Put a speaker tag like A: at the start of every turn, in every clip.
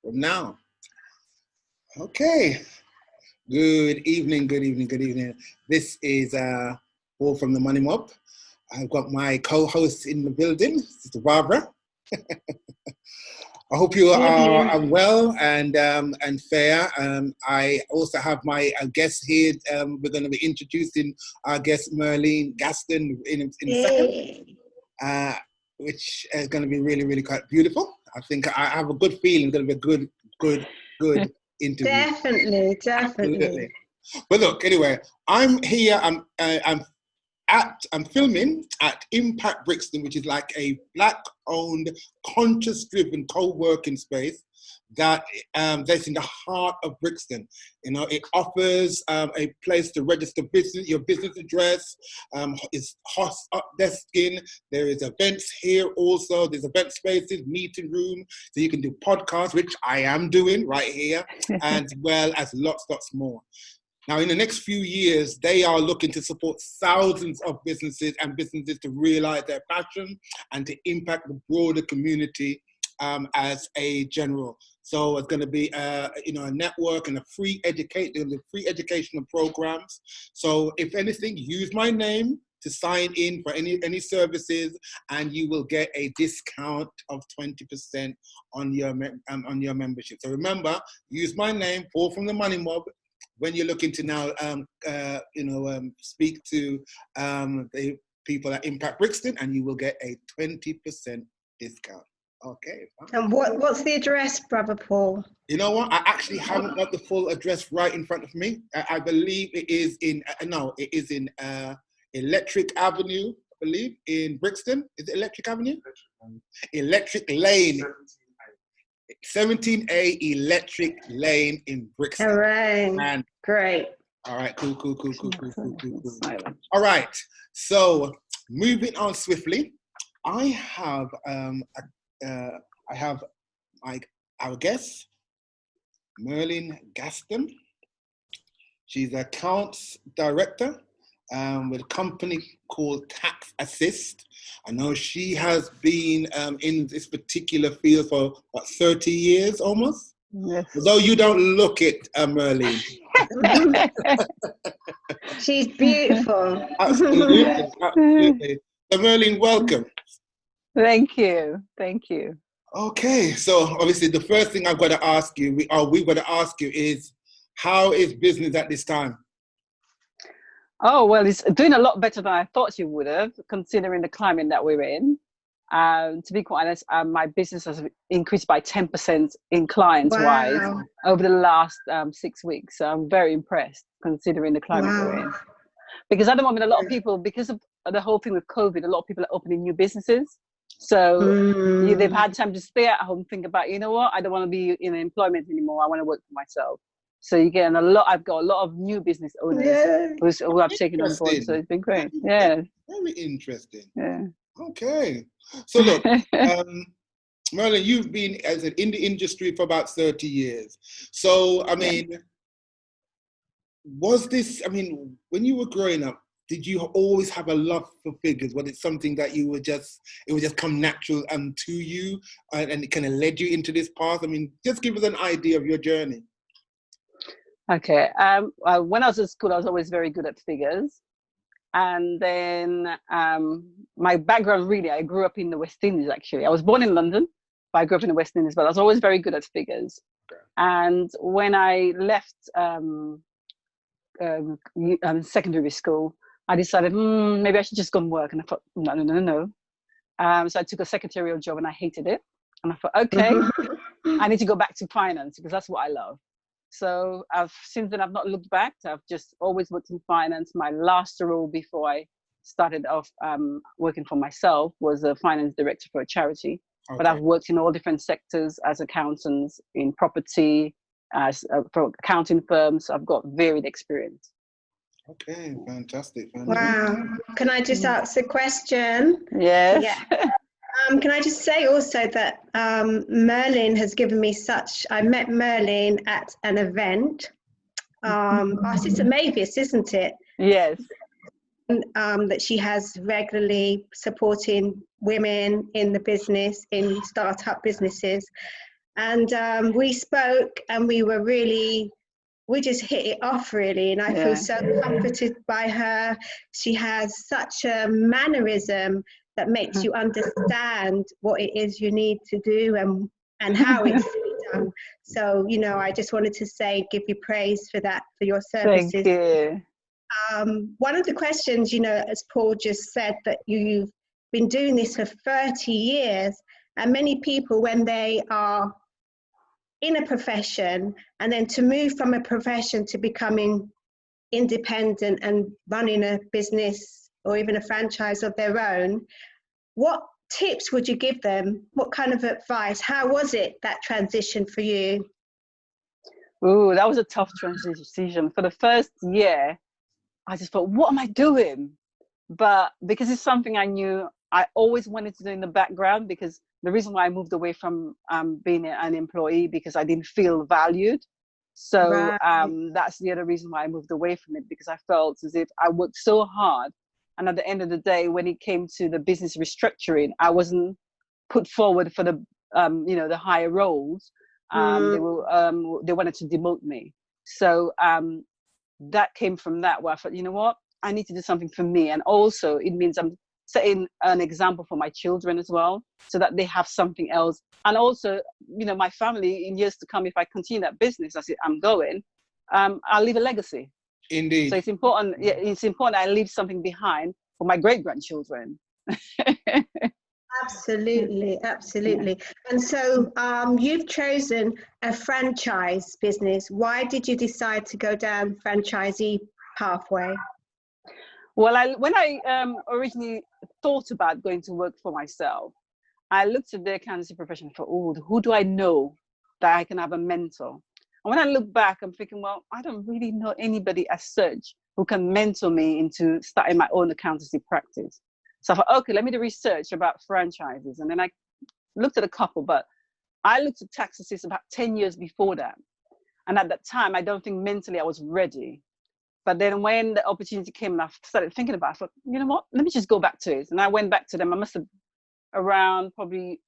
A: from now. Okay. Good evening, good evening, good evening. This is Paul from the Money Mob. I've got my co-host in the building, Sister Barbara. I hope you are well and fair. I also have my guest here. We're going to be introducing our guest, Merlin Gaston, in a second, which is going to be really, really quite beautiful. I think I have a good feeling it's going to be a good interview.
B: Definitely.
A: Absolutely. But look, anyway, I'm here. I'm filming at Impact Brixton, which is like a Black-owned, conscious-driven co-working space that's in the heart of Brixton. You know, it offers a place to register your business address. It's host up desking. There is events here also. There's event spaces, meeting room, so you can do podcasts, which I am doing right here, as well as lots more. Now, in the next few years, they are looking to support thousands of businesses to realize their passion and to impact the broader community as a general. So it's going to be a network and a free educational programs. So if anything, use my name to sign in for any services, and you will get a discount of 20% on your membership. So remember, use my name, Paul from the Money Mob, when you're looking to now, speak to the people at Impact Brixton, and you will get a 20% discount. Okay.
B: And what's the address, Brother Paul?
A: You know what? I actually haven't got the full address right in front of me. I believe it is in Electric Avenue, I believe, in Brixton. Is it Electric Avenue? Electric Lane. 17A Electric Lane in Brixton.
B: All right.
A: And
B: great.
A: All right, cool. All right, so moving on swiftly, I have our guest, Merlin Gaston. She's an accounts director with a company called Tax Assist. I know she has been in this particular field for, 30 years almost?
C: Yes.
A: Although you don't look it, Merlin.
B: She's beautiful.
A: Absolutely. So Merlin, welcome.
C: Thank you.
A: Okay, so obviously the first thing we've got to ask you is, how is business at this time?
C: Oh, well, it's doing a lot better than I thought you would have, considering the climate that we're in. To be quite honest, my business has increased by 10% in clients-wise over the last 6 weeks. So I'm very impressed, considering the climate we're in. Because at the moment, a lot of people, because of the whole thing with COVID, a lot of people are opening new businesses. So they've had time to stay at home, think about, you know what, I don't want to be in employment anymore. I want to work for myself. So you get I've got a lot of new business owners who I've taken on board. So it's been great. Yeah.
A: Very interesting.
C: Yeah.
A: Okay. So look, Merlin, you've been in the industry for about 30 years. So, I mean, when you were growing up, did you always have a love for figures? Was it something that it would just come natural to you and it kind of led you into this path? I mean, just give us an idea of your journey.
C: Okay. When I was at school, I was always very good at figures. And then my background, really, I grew up in the West Indies, actually. I was born in London, but I grew up in the West Indies, but I was always very good at figures. And when I left secondary school, I decided, maybe I should just go and work. And I thought, no. So I took a secretarial job and I hated it. And I thought, okay, I need to go back to finance because that's what I love. So since then, I've not looked back. I've just always worked in finance. My last role before I started off working for myself was a finance director for a charity. Okay. But I've worked in all different sectors as accountants, in property, for accounting firms. I've got varied experience.
A: Okay, fantastic.
B: Wow. Can I just ask a question?
C: Yes.
B: Yeah. Can I just say also that Merlin has given me I met Merlin at an event. It's at Mavis, isn't it?
C: Yes.
B: That she has regularly supporting women in the business, in startup businesses. And we spoke, and we just hit it off really. And I feel so comforted by her. She has such a mannerism that makes you understand what it is you need to do and how it's done. So, you know, I just wanted to say, give you praise for that, for your services.
C: Thank you.
B: One of the questions, you know, as Paul just said, that you've been doing this for 30 years, and many people, when they are in a profession and then to move from a profession to becoming independent and running a business or even a franchise of their own, what tips would you give them? What kind of advice? How was it, that transition for you?
C: Ooh, that was a tough transition. For the first year, I just thought, what am I doing? But because it's something I knew I always wanted to do in the background, because the reason why I moved away from being an employee, because I didn't feel valued. So that's the other reason why I moved away from it, because I felt as if I worked so hard. And at the end of the day, when it came to the business restructuring, I wasn't put forward for the, you know, the higher roles. They wanted to demote me. So that came from that, where I thought, you know what, I need to do something for me. And also it means I'm setting an example for my children as well, so that they have something else. And also, you know, my family in years to come, if I continue that business as I'm going, I'll leave a legacy.
A: Indeed.
C: So it's important. Yeah, it's important I leave something behind for my great-grandchildren.
B: Absolutely, absolutely. Yeah. And so you've chosen a franchise business. Why did you decide to go down franchisee pathway?
C: Well, when I originally thought about going to work for myself, I looked at the accountancy profession for, who do I know that I can have a mentor? And when I look back, I'm thinking, well, I don't really know anybody as such who can mentor me into starting my own accountancy practice. So I thought, okay, let me do research about franchises. And then I looked at a couple, but I looked at tax assist about 10 years before that. And at that time, I don't think mentally I was ready. But then when the opportunity came and I started thinking about it, I thought, you know what, let me just go back to it. And I went back to them. I must have around probably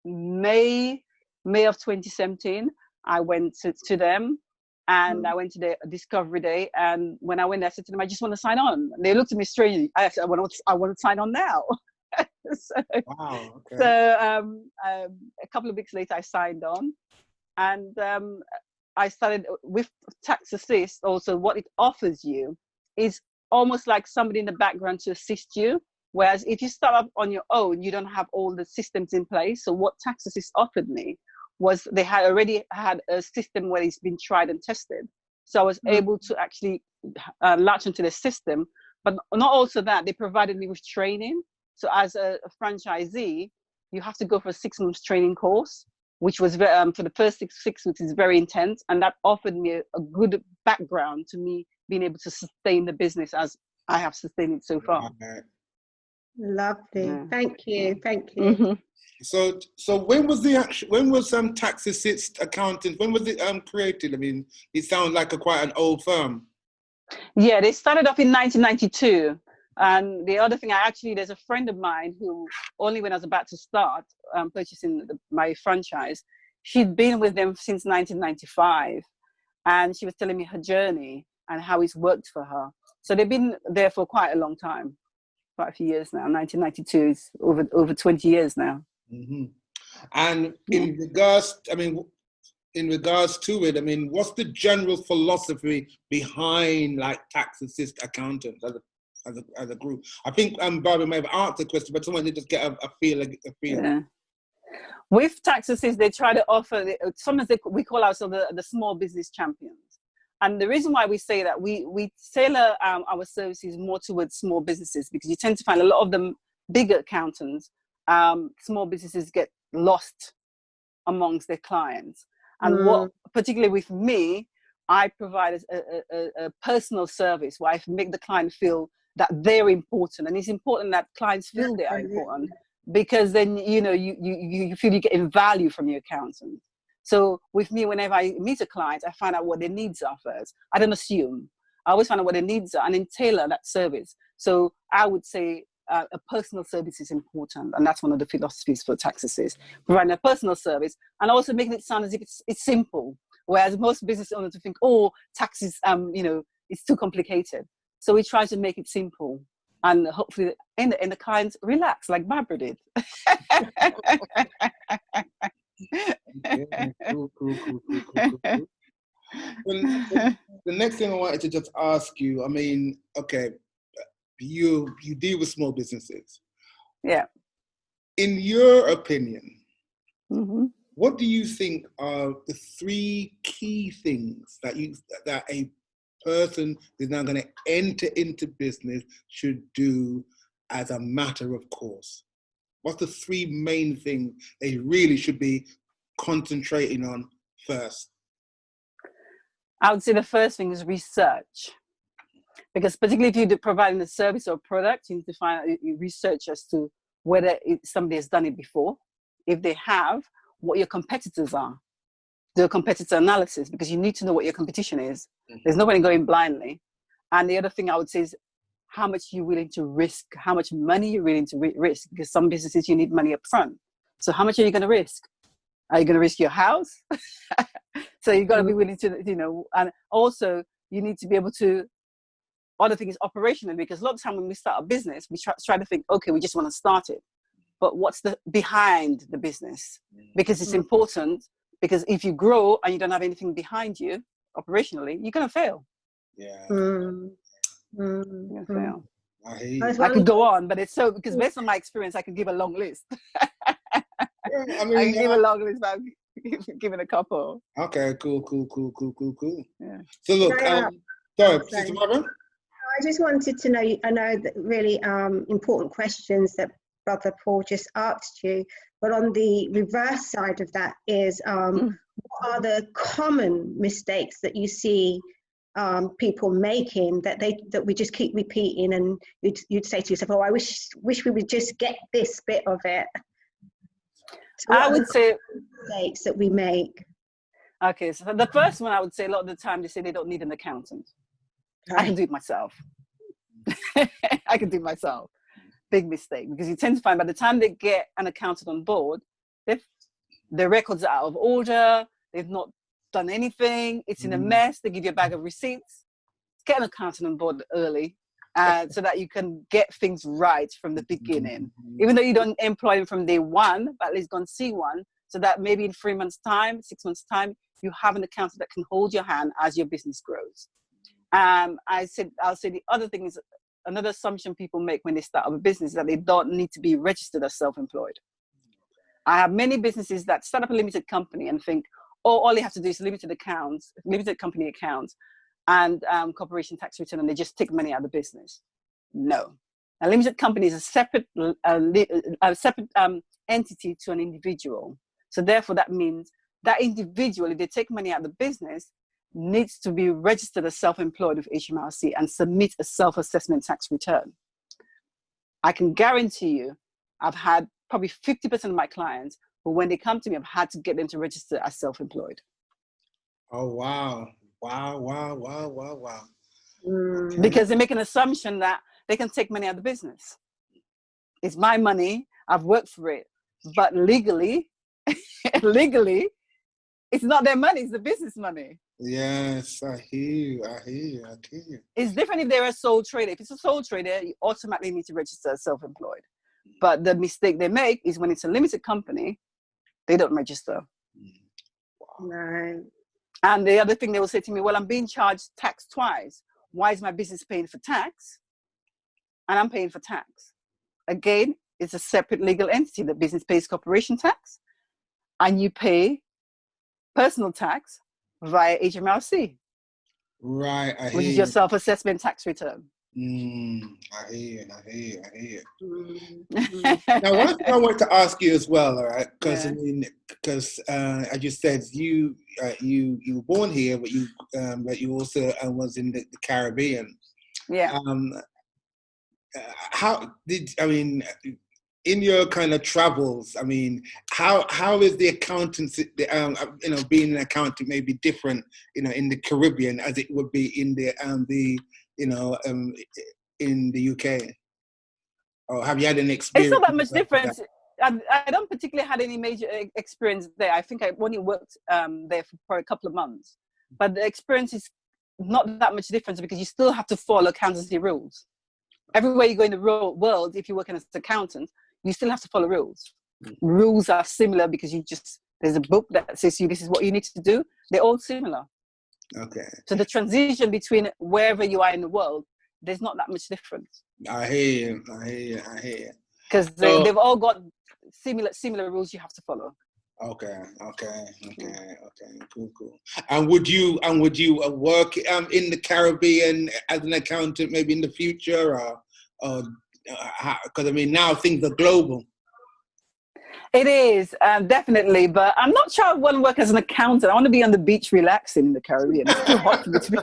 C: May of 2017, I went to them, and I went to the discovery day. And when I went there, I said to them, I just want to sign on. And they looked at me strangely. I said, I want to sign on now.
A: Wow. Okay.
C: So a couple of weeks later, I signed on. And I started with Tax Assist. Also, what it offers you is almost like somebody in the background to assist you. Whereas if you start up on your own, you don't have all the systems in place. So what Tax Assist offered me was they had already had a system where it's been tried and tested. So I was able to actually latch into the system. But not also that, they provided me with training. So as a franchisee, you have to go for a 6 months training course, which was for the first six weeks is very intense. And that offered me a good background to me being able to sustain the business as I have sustained it so far.
B: Lovely. Yeah. Thank you. Thank you.
C: Mm-hmm.
A: So when was Tax Assist Accountant, when was it created? I mean, it sounds like quite an old firm.
C: Yeah, they started off in 1992. And the other thing, there's a friend of mine who, only when I was about to start purchasing my franchise, she'd been with them since 1995. And she was telling me her journey and how it's worked for her. So they've been there for quite a long time, quite a few years now. 1992 is over 20 years now.
A: Mm-hmm. And in regards to it, I mean, what's the general philosophy behind like Tax Assist Accountants as a group? I think Barbara may have answered the question, but someone did just get a feel.
C: Yeah. With Tax Assist, they try to offer, sometimes we call ourselves the small business champions. And the reason why we say that, we tailor our services more towards small businesses, because you tend to find a lot of them bigger accountants, small businesses get lost amongst their clients. And what, particularly with me, I provide a personal service where I make the client feel that they're important. And it's important that clients feel they are important, because then, you know, you feel you're getting value from your accountant. So with me, whenever I meet a client, I find out what their needs are first. I don't assume. I always find out what their needs are and then tailor that service. So I would say a personal service is important, and that's one of the philosophies for taxes is providing a personal service and also making it sound as if it's simple. Whereas most business owners think, oh, taxes, it's too complicated. So we try to make it simple, and hopefully, in the clients relax, like Barbara did.
A: Yeah, cool. Well, the next thing I wanted to just ask you, I mean, okay, you deal with small businesses.
C: Yeah.
A: In your opinion,
C: Mm-hmm.
A: what do you think are the 3 key things that a person who's now going to enter into business should do as a matter of course? What's the 3 main things they really should be concentrating on first?
C: I would say the first thing is research, because particularly if you're providing a service or product, you need to find research as to whether somebody has done it before. If they have, what your competitors are. Do a competitor analysis, because you need to know what your competition is. Mm-hmm. There's nobody going blindly. And the other thing I would say is how much you're willing to risk, how much money you're willing to risk, because some businesses you need money up front. So how much are you going to risk? Are you going to risk your house? So you've got to be willing to, and also you need to be able to, other thing is operational, because a lot of time when we start a business, we try to think, okay, we just want to start it. But what's the behind the business? Because it's important, because if you grow and you don't have anything behind you operationally, you're going to fail.
A: Yeah.
C: You're going to fail.
A: I
C: could go on, but it's so, because based on my experience, I could give a long list.
A: I mean,
C: I can give a long list, but I'm giving a couple.
A: Okay, cool.
C: Yeah.
A: So look, sorry, Sister Barbara?
B: I just wanted to know, I know that really important questions that Brother Paul just asked you, but on the reverse side of that is, what are the common mistakes that you see people making that we just keep repeating, and you'd say to yourself, oh, I wish we would just get this bit of it. So
C: I would say
B: mistakes that we make.
C: Okay, so the first one, I would say a lot of the time they say they don't need an accountant. I can do it myself. I can do it myself. Big mistake, because you tend to find by the time they get an accountant on board, their records are out of order, they've not done anything, it's in a mess, they give you a bag of receipts. Get an accountant on board early, so that you can get things right from the beginning. Even though you don't employ them from day one, but at least go and see one, so that maybe in 3 months' time, 6 months' time, you have an accountant that can hold your hand as your business grows. I'll say the other thing is, another assumption people make when they start up a business is that they don't need to be registered as self-employed. I have many businesses that start up a limited company and think, oh, all they have to do is limited company accounts, and corporation tax return, and they just take money out of the business. No, a limited company is a separate entity to an individual. So therefore, that means that individual, if they take money out of the business, needs to be registered as self-employed with HMRC and submit a self-assessment tax return. I can guarantee you, I've had probably 50% of my clients, but when they come to me, I've had to get them to register as self-employed.
A: Oh, wow.
C: Because they make an assumption that they can take money out of the business. It's my money, I've worked for it, but legally, it's not their money, it's the business money.
A: Yes, I hear you.
C: It's different if they're a sole trader. If it's a sole trader, you automatically need to register as self-employed. But the mistake they make is when it's a limited company, they don't register.
B: No.
C: And the other thing they will say to me, well, I'm being charged tax twice. Why is my business paying for tax? And I'm paying for tax. Again, it's a separate legal entity. The business pays corporation tax, and you pay personal tax via HMRC.
A: Right, I hear
C: which is your self-assessment tax return.
A: I hear you. Now, one thing I want to ask you as well, all right? Because as you said, you were born here, but you also was in the Caribbean.
C: Yeah.
A: In your kind of travels, I mean, how is the accountancy, being an accountant may be different, in the Caribbean as it would be in the UK? Or have you had an
C: It's
A: experience?
C: not that much difference. I don't particularly had any major experience there. I think I only worked there for a couple of months. But the experience is not that much difference because you still have to follow accountancy rules. Everywhere you go in the world, if you're working as an accountant, you still have to follow rules. Rules are similar because there's a book that says this is what you need to do. They're all similar.
A: Okay.
C: So the transition between wherever you are in the world, there's not that much difference.
A: I hear you.
C: Because they've all got similar rules you have to follow.
A: Okay. Cool. And would you work in the Caribbean as an accountant maybe in the future, or because I mean now things are global.
C: It is definitely, but I'm not sure I want to work as an accountant. I want to be on the beach relaxing in the Caribbean. It's too hot for me to be.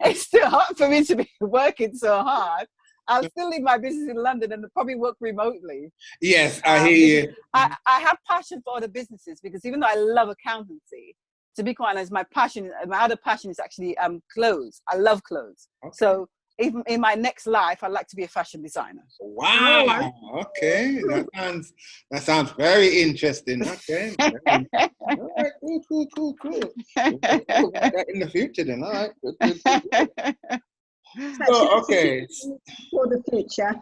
C: It's too hot for me to be working so hard. I'll still leave my business in London and probably work remotely.
A: Yes, I hear you.
C: I have passion for other businesses because even though I love accountancy, to be quite honest, my other passion is actually clothes. I love clothes. Okay. So even in my next life, I'd like to be a fashion designer.
A: Wow. Okay. That sounds very interesting. Okay. All right. Cool. In the future then. All right. Good. So, okay.
B: For the future.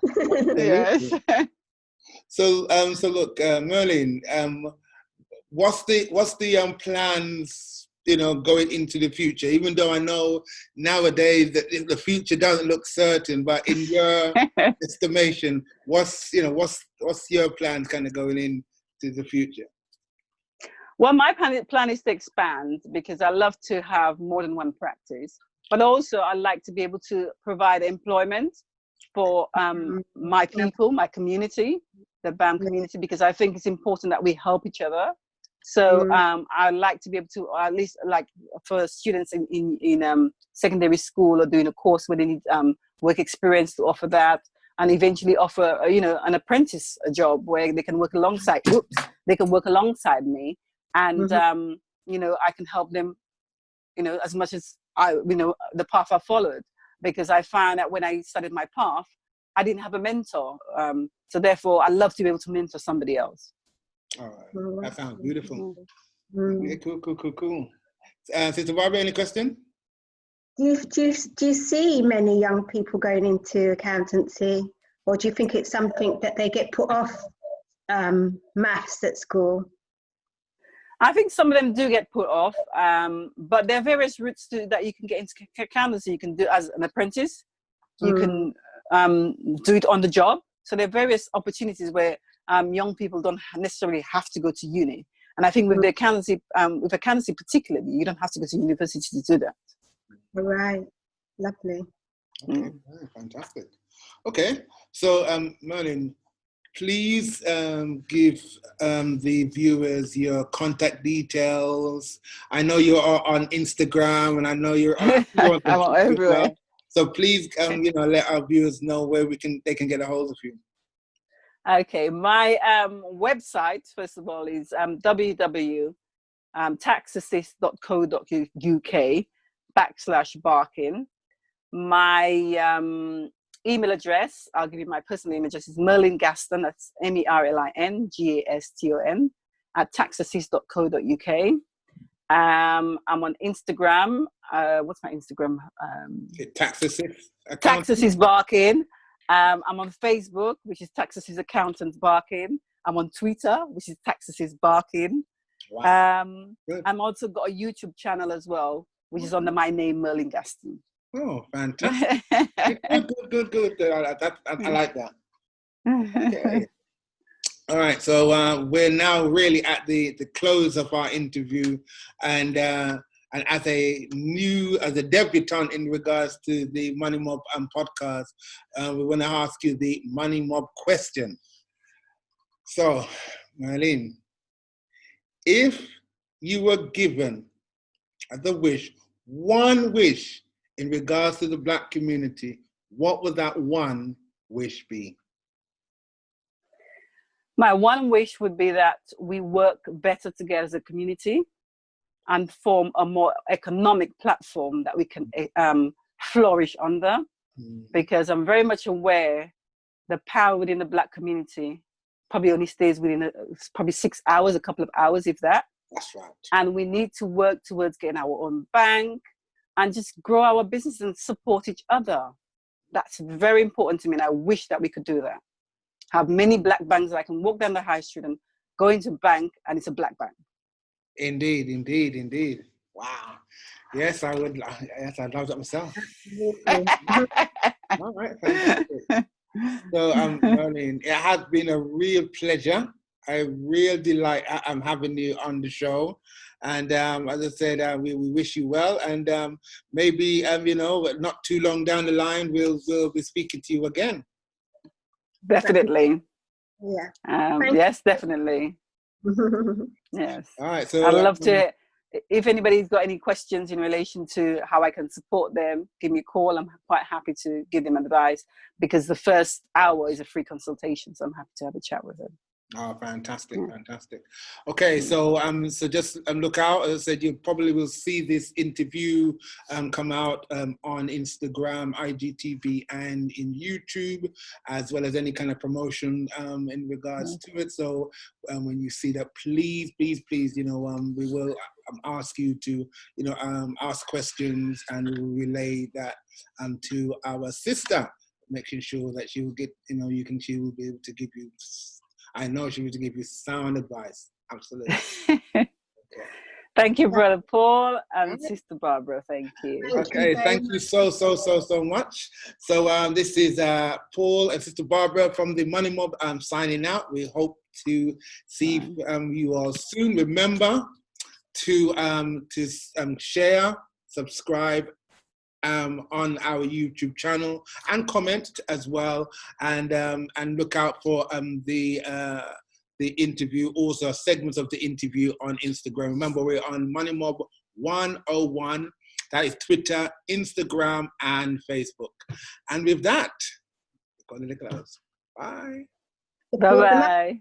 C: Yes.
A: So look, Merlin, what's the plans, going into the future? Even though I know nowadays that the future doesn't look certain, but in your estimation, what's your plans kind of going into the future?
C: Well, my plan is to expand because I love to have more than one practice, but also I like to be able to provide employment for my people, my community, the BAM community, because I think it's important that we help each other. So I'd like to be able to, or at least like for students in secondary school or doing a course where they need work experience, to offer that, and eventually offer an apprentice job where they can work alongside. They can work alongside me, and I can help them, as much as the path I followed, because I found that when I started my path, I didn't have a mentor. So therefore, I love to be able to mentor somebody else.
A: All right. That sounds beautiful. Yeah, cool. Sister Barbara, any question?
B: Do you see many young people going into accountancy, or do you think it's something that they get put off maths at school?
C: I think some of them do get put off, but there are various routes that you can get into accountancy. You can do as an apprentice. You can do it on the job. So there are various opportunities where young people don't necessarily have to go to uni. And I think with the accountancy, particularly, you don't have to go to university to do that.
B: All right. Lovely.
A: Okay, fantastic. Okay, so Merlin, please give the viewers your contact details. I know you're on Instagram, and I know you're on
C: I'm everywhere.
A: So please, let our viewers know where they can get a hold of you.
C: Okay, my website, first of all, is www.taxassist.co.uk/Barkin. My email address, I'll give you my personal email address, is Merlin Gaston, that's MERLINGASTON @taxassist.co.uk. I'm on Instagram. What's my Instagram?
A: Taxassist
C: Barkin. I'm on Facebook, which is Taxassist Accountant Barkin. I'm on Twitter, which is Taxassist Barkin.
A: Wow.
C: I'm also got a YouTube channel as well, which is under my name, Merlin Gaston.
A: Oh, fantastic. Good. I like that. Okay. All right, so we're now really at the close of our interview, and as a debutante in regards to the Money Mob podcast, we want to ask you the Money Mob question. So, Merlin, if you were given one wish in regards to the Black community, what would that one wish be?
C: My one wish would be that we work better together as a community and form a more economic platform that we can flourish under. Because I'm very much aware the power within the Black community probably only stays within probably 6 hours, a couple of hours, if that.
A: That's right.
C: And we need to work towards getting our own bank and just grow our business and support each other. That's very important to me, and I wish that we could do that. Have many Black banks that I can walk down the high street and go into a bank and it's a Black bank.
A: Indeed, indeed, indeed. Wow. Yes, I would. Yes, I'd love that myself. All right, fantastic. So, Merlin, it has been a real pleasure, a real delight. I'm having you on the show, and as I said, we wish you well, and maybe you know, not too long down the line, we'll be speaking to you again.
C: Definitely.
B: Yeah.
C: Yes, definitely. Yes.
A: All right. So
C: I'd love to. If anybody's got any questions in relation to how I can support them, give me a call. I'm quite happy to give them advice, because the first hour is a free consultation. So I'm happy to have a chat with them.
A: Oh, fantastic, fantastic. Okay, so so just look out. As I said, you probably will see this interview come out on Instagram, IGTV, and in YouTube, as well as any kind of promotion in regards to it. So when you see that, please, you know, we will ask you to, you know, ask questions, and we will relay that to our sister, making sure that she will get, you know, she will be able to give you. I know she will give you sound advice. Absolutely. Okay.
C: Thank you, Brother Paul and Sister Barbara. Thank you.
A: Okay, thank you so much. So this is Paul and Sister Barbara from the Money Mob. I'm signing out. We hope to see you all soon. Remember to share, subscribe on our YouTube channel, and comment as well, and look out for the interview, also segments of the interview on Instagram. Remember, we're on Money Mob 101. That is Twitter, Instagram, and Facebook. And with that, we're going to close. Bye.
C: Bye-bye.